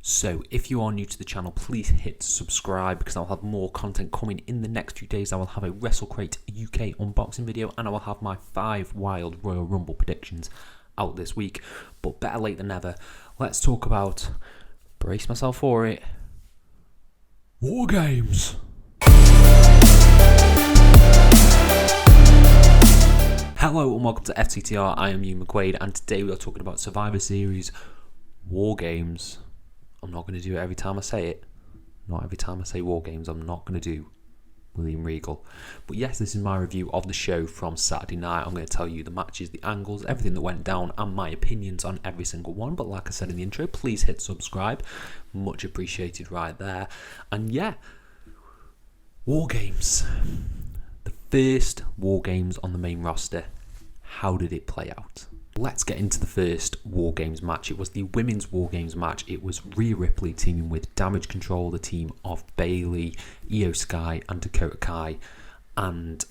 So if you are new to the channel, please hit subscribe because I'll have more content coming in the next few days. I will have a WrestleCrate UK unboxing video and I will have my 5 wild Royal Rumble predictions out this week. But better late than never. Let's talk about, brace myself for it, WarGames. Hello and welcome to FCTR. I am Hugh McQuaid and today we are talking about Survivor Series WarGames. I'm not going to do it every time I say it. Not every time I say WarGames, I'm not going to do William Regal. But yes, this is my review of the show from Saturday night. I'm going to tell you the matches, the angles, everything that went down, and my opinions on every single one. But like I said in the intro, please hit subscribe. Much appreciated right there. And yeah, WarGames. The first WarGames on the main roster. How did it play out? Let's get into the first WarGames match. It was the women's WarGames match. It was Rhea Ripley teaming with Damage Control, the team of Bayley, Io Sky and Dakota Kai, and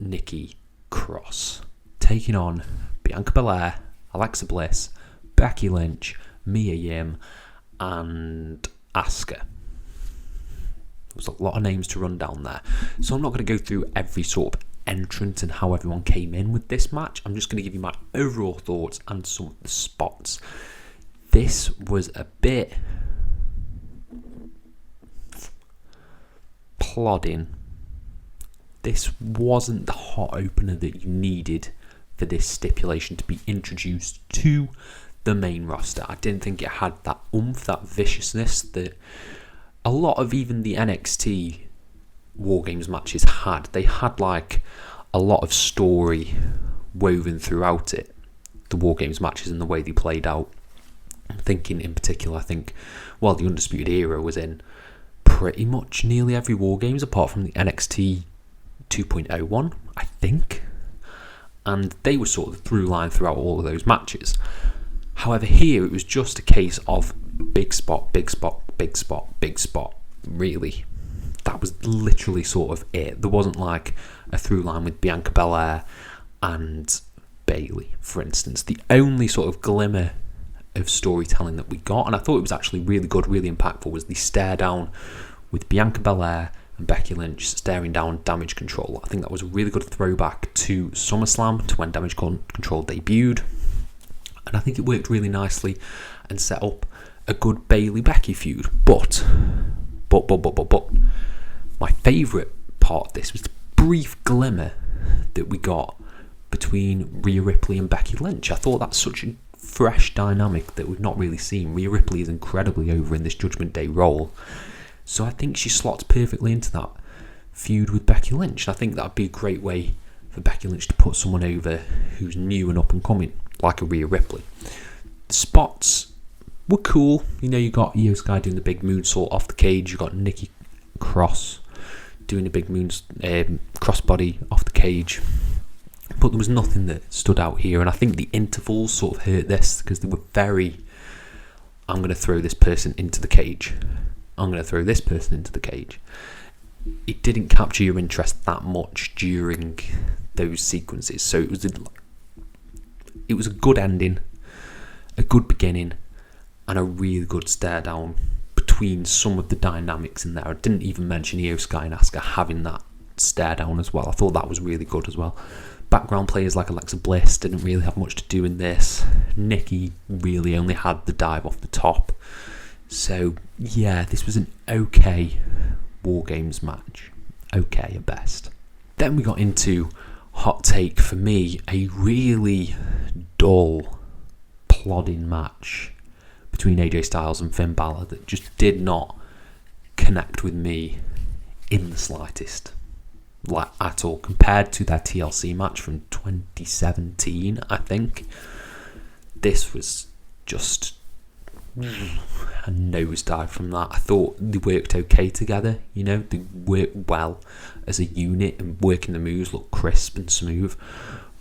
Nikki Cross, taking on Bianca Belair, Alexa Bliss, Becky Lynch, Mia Yim, and Asuka. There's a lot of names to run down there, so I'm not going to go through every sort of entrant and how everyone came in with this match. I'm just going to give you my overall thoughts and some of the spots. This was a bit plodding. This wasn't the hot opener that you needed for this stipulation to be introduced to the main roster. I didn't think it had that oomph, that viciousness that a lot of even the NXT WarGames matches had. They had like a lot of story woven throughout it, the WarGames matches and the way they played out. I'm thinking in particular, I think, well, the Undisputed Era was in pretty much nearly every WarGames apart from the NXT 2.0 one, I think, and they were sort of the through line throughout all of those matches. However, here it was just a case of big spot, big spot, big spot, big spot, really. That was literally sort of it. There wasn't like a through line with Bianca Belair and Bayley, for instance. The only sort of glimmer of storytelling that we got, and I thought it was actually really good, really impactful, was the stare down with Bianca Belair and Becky Lynch staring down Damage Control. I think that was a really good throwback to SummerSlam, to when Damage Control debuted. And I think it worked really nicely and set up a good Bayley-Becky feud. But my favourite part of this was the brief glimmer that we got between Rhea Ripley and Becky Lynch. I thought that's such a fresh dynamic that we've not really seen. Rhea Ripley is incredibly over in this Judgment Day role, so I think she slots perfectly into that feud with Becky Lynch. And I think that would be a great way for Becky Lynch to put someone over who's new and up and coming, like a Rhea Ripley. The spots were cool. You know, you got Io Sky doing the big moonsault off the cage. You got Nikki Cross doing a big crossbody off the cage. But there was nothing that stood out here. And I think the intervals sort of hurt this because they were very, I'm going to throw this person into the cage. I'm going to throw this person into the cage. It didn't capture your interest that much during those sequences. So it was a good ending, a good beginning, and a really good stare down between some of the dynamics in there. I didn't even mention Io Sky and Asuka having that stare down as well. I thought that was really good as well. Background players like Alexa Bliss didn't really have much to do in this. Nikki really only had the dive off the top. So yeah, this was an okay WarGames match. Okay at best. Then we got into, hot take for me, a really dull, plodding match between AJ Styles and Finn Balor that just did not connect with me in the slightest, like at all, compared to their TLC match from 2017. I think this was just a nosedive from that. I thought they worked okay together, you know, they worked well as a unit and working the moves looked crisp and smooth,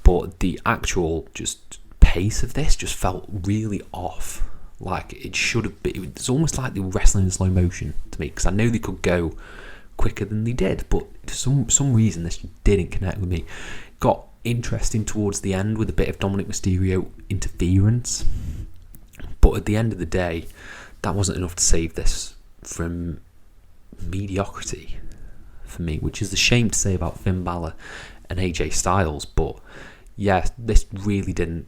but the actual just pace of this just felt really off. Like it should have been. It's almost like they were wrestling in slow motion to me, because I know they could go quicker than they did, but for some reason this didn't connect with me. Got interesting towards the end with a bit of Dominic Mysterio interference, but at the end of the day, that wasn't enough to save this from mediocrity for me, which is a shame to say about Finn Balor and AJ Styles. But yeah, this really didn't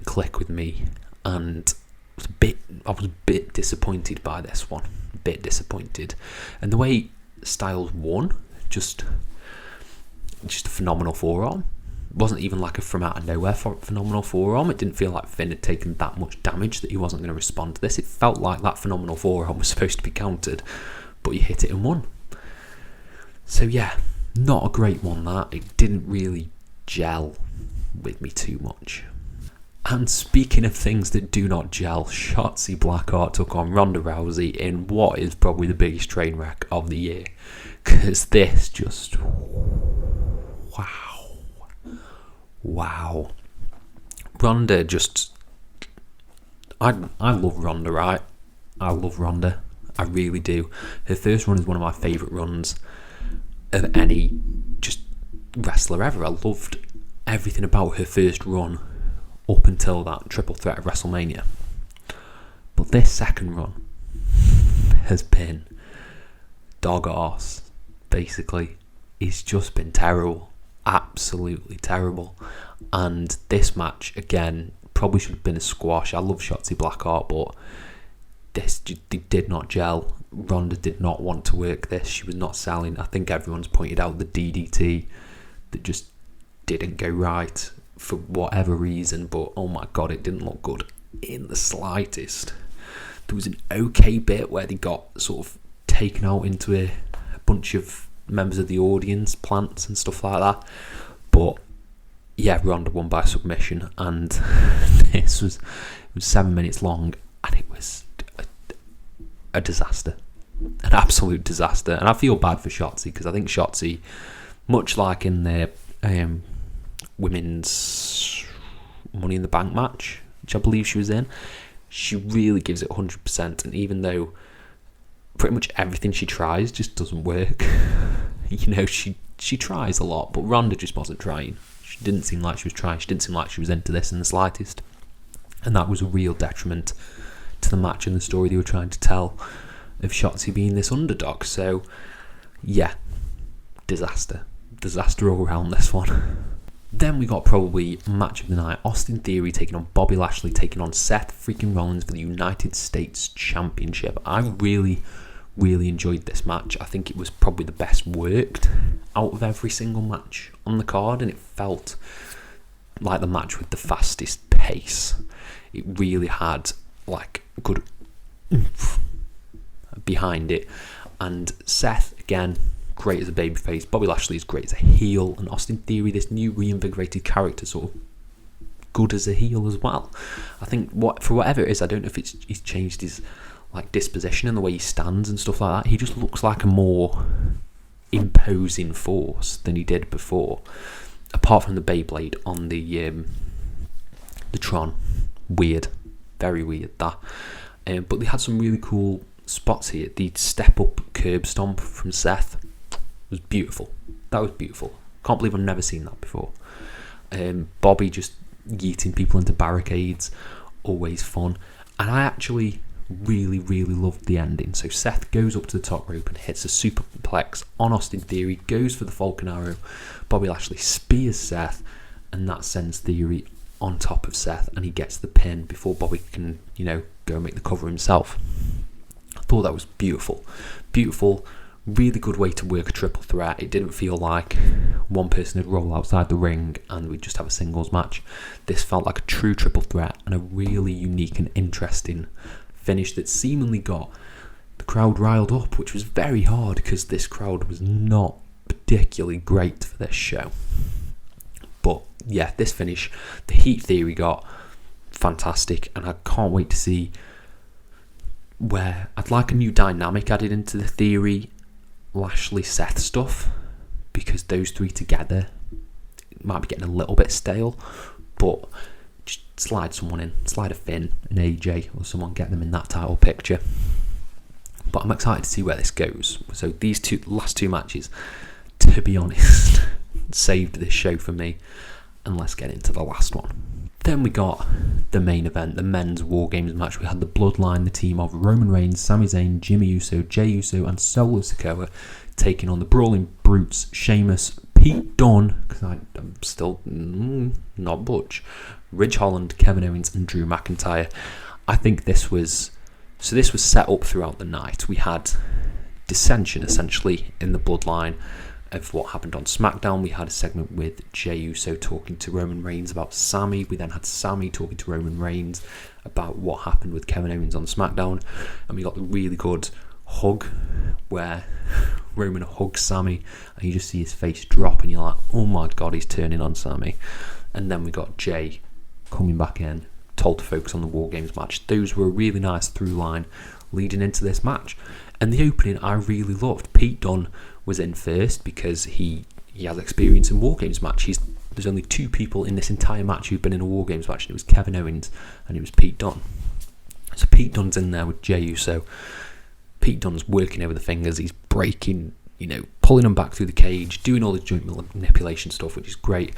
click with me, and I was a bit disappointed by this one. A bit disappointed, and the way Styles won, just a phenomenal forearm. It wasn't even like a from out of nowhere phenomenal forearm. It didn't feel like Finn had taken that much damage that he wasn't going to respond to this. It felt like that phenomenal forearm was supposed to be countered, but he hit it and won. So yeah, not a great one that. It didn't really gel with me too much. And speaking of things that do not gel, Shotzi Blackheart took on Ronda Rousey in what is probably the biggest train wreck of the year. Because this just... Wow. Ronda just... I love Ronda, right? I love Ronda. I really do. Her first run is one of my favourite runs of any just wrestler ever. I loved everything about her first run up until that triple threat of WrestleMania. But this second run has been dog arse, basically. It's just been terrible. Absolutely terrible. And this match, again, probably should have been a squash. I love Shotzi Blackheart, but this did not gel. Ronda did not want to work this. She was not selling. I think everyone's pointed out the DDT that just didn't go right for whatever reason, but oh my god, it didn't look good in the slightest. There was an okay bit where they got sort of taken out into a bunch of members of the audience, plants and stuff like that, but yeah, Ronda won by submission, and it was 7 minutes long, and it was a disaster, an absolute disaster. And I feel bad for Shotzi, because I think Shotzi, much like in the women's Money in the Bank match, which I believe she was in, she really gives it 100%, and even though pretty much everything she tries just doesn't work, you know, she tries a lot, but Ronda just wasn't trying. She didn't seem like she was trying. She didn't seem like she was into this in the slightest, and that was a real detriment to the match and the story they were trying to tell of Shotzi being this underdog. So yeah, disaster all around this one. Then we got probably match of the night, Austin Theory taking on Bobby Lashley, taking on Seth freaking Rollins for the United States Championship. I really enjoyed this match. I think it was probably the best worked out of every single match on the card, and it felt like the match with the fastest pace. It really had like good oomph behind it, and Seth, again, great as a babyface. Bobby Lashley is great as a heel, and Austin Theory, this new reinvigorated character, sort of good as a heel as well. I think for whatever it is, I don't know if he's changed his like disposition and the way he stands and stuff like that. He just looks like a more imposing force than he did before. Apart from the Beyblade on the Tron, weird, very weird that. But they had some really cool spots here. The step up curb stomp from Seth was beautiful. That was beautiful. Can't believe I've never seen that before. Bobby just yeeting people into barricades, always fun. And I actually really loved the ending. So Seth goes up to the top rope and hits a superplex on Austin Theory, goes for the Falcon Arrow. Bobby Lashley spears Seth, and that sends Theory on top of Seth, and he gets the pin before Bobby can, go and make the cover himself. I thought that was beautiful, really good way to work a triple threat. It didn't feel like one person would roll outside the ring and we'd just have a singles match. This felt like a true triple threat and a really unique and interesting finish that seemingly got the crowd riled up, which was very hard because this crowd was not particularly great for this show. But yeah, this finish, the heat Theory got, fantastic, and I can't wait to see where I'd like a new dynamic added into the Theory Lashley Seth stuff, because those three together might be getting a little bit stale, but just slide someone in, slide a Finn, an AJ or someone, get them in that title picture. But I'm excited to see where this goes. So these last two matches, to be honest, saved this show for me, and let's get into the last one. Then we got the main event, the men's WarGames match. We had the Bloodline, the team of Roman Reigns, Sami Zayn, Jimmy Uso, Jey Uso, and Solo Sikoa, taking on the Brawling Brutes, Sheamus, Pete Dunne, because I'm still not Butch, Ridge Holland, Kevin Owens, and Drew McIntyre. I think this was set up throughout the night. We had dissension essentially in the Bloodline of what happened on SmackDown. We had a segment with Jey Uso talking to Roman Reigns about Sami. We then had Sami talking to Roman Reigns about what happened with Kevin Owens on SmackDown, and we got the really good hug where Roman hugs Sami and you just see his face drop and you're like, oh my god, he's turning on Sami. And then we got Jey coming back in, told to focus on the WarGames match. Those were a really nice through line leading into this match. And the opening I really loved. Pete Dunne was in first because he has experience in WarGames match. There's only two people in this entire match who've been in a WarGames match, and it was Kevin Owens and it was Pete Dunne. So Pete Dunne's in there with Jey Uso. Pete Dunne's working over the fingers. He's breaking, pulling them back through the cage, doing all the joint manipulation stuff, which is great.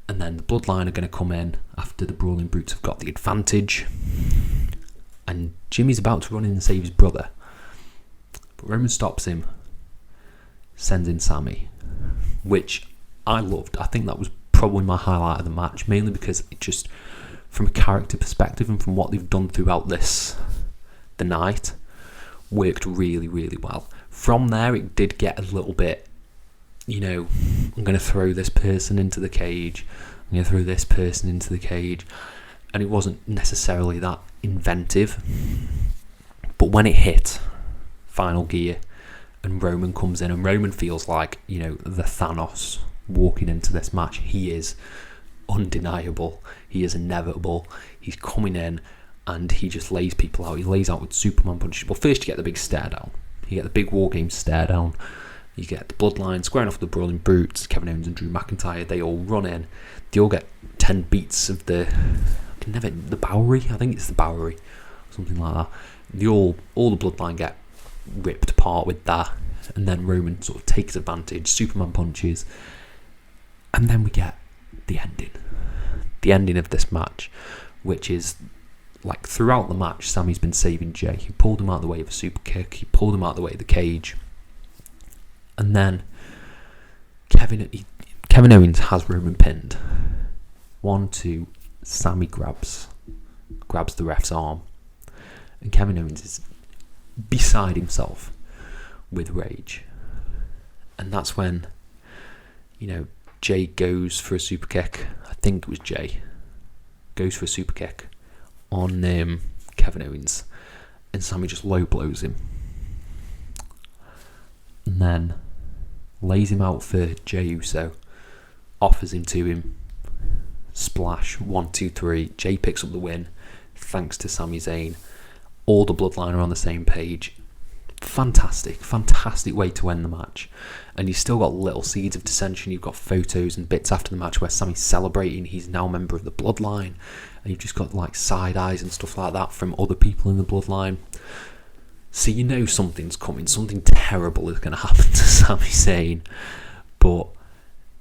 And then the Bloodline are going to come in after the Brawling Brutes have got the advantage. And Jimmy's about to run in and save his brother. But Roman stops him, sends in Sami, which I loved. I think that was probably my highlight of the match, mainly because it just, from a character perspective and from what they've done throughout the night, worked really, really well. From there, it did get a little bit, I'm going to throw this person into the cage, I'm going to throw this person into the cage, and it wasn't necessarily that inventive. But when it hit final gear and Roman comes in, and Roman feels like, the Thanos walking into this match. He is undeniable, he is inevitable, he's coming in and he just lays people out. He lays out with Superman punches. Well, first you get the big stare down, you get the big WarGames stare down, you get the Bloodline squaring off the Brawling Brutes, Kevin Owens and Drew McIntyre. They all run in, they all get 10 beats of the Bowery, I think it's the Bowery, something like that. All the Bloodline get ripped apart with that, and then Roman sort of takes advantage, Superman punches, and then we get the ending of this match, which is like throughout the match, Sami's been saving Jey. He pulled him out of the way of a super kick, he pulled him out of the way of the cage, and then Kevin Owens has Roman pinned. 1, 2, Sami grabs the ref's arm, and Kevin Owens is beside himself with rage. And that's when, Jey goes for a super kick. I think it was Jey goes for a super kick on Kevin Owens, and Sami just low blows him, and then lays him out for Jey Uso, offers him to him, splash, 1, 2, 3. Jey picks up the win thanks to Sami Zayn. All the Bloodline are on the same page. Fantastic way to end the match. And you've still got little seeds of dissension. You've got photos and bits after the match where Sami's celebrating, he's now a member of the Bloodline, and you've just got like side eyes and stuff like that from other people in the Bloodline. So something's coming, something terrible is going to happen to Sami Zayn. But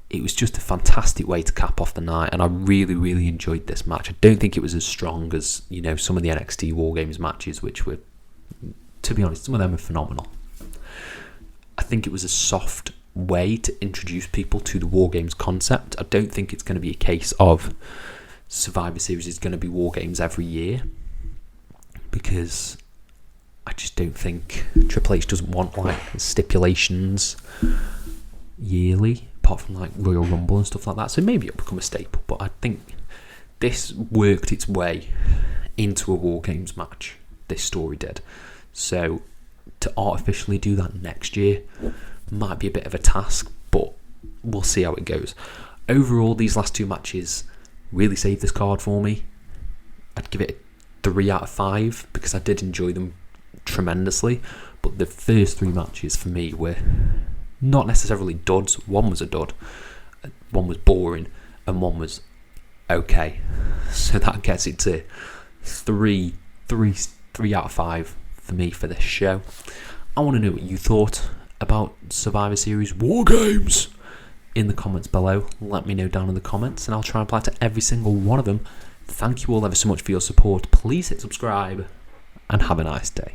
it was just a fantastic way to cap off the night, and I really, really enjoyed this match. I don't think it was as strong as, some of the NXT WarGames matches, which were, to be honest, some of them are phenomenal. I think it was a soft way to introduce people to the WarGames concept. I don't think it's going to be a case of Survivor Series is going to be WarGames every year, because I just don't think Triple H doesn't want like stipulations yearly, apart from like Royal Rumble and stuff like that. So maybe it'll become a staple, but I think this worked its way into a WarGames match. This story did. So to artificially do that next year might be a bit of a task, but we'll see how it goes. Overall, these last two matches really saved this card for me. I'd give it a 3 out of 5 because I did enjoy them tremendously, but the first 3 matches for me were not necessarily duds. One was a dud, one was boring, and one was okay. So that gets it to 3 out of 5 for me for this show. I want to know what you thought about Survivor Series WarGames. in the comments below. Let me know down in the comments, and I'll try and reply to every single one of them. Thank you all ever so much for your support. Please hit subscribe, and have a nice day.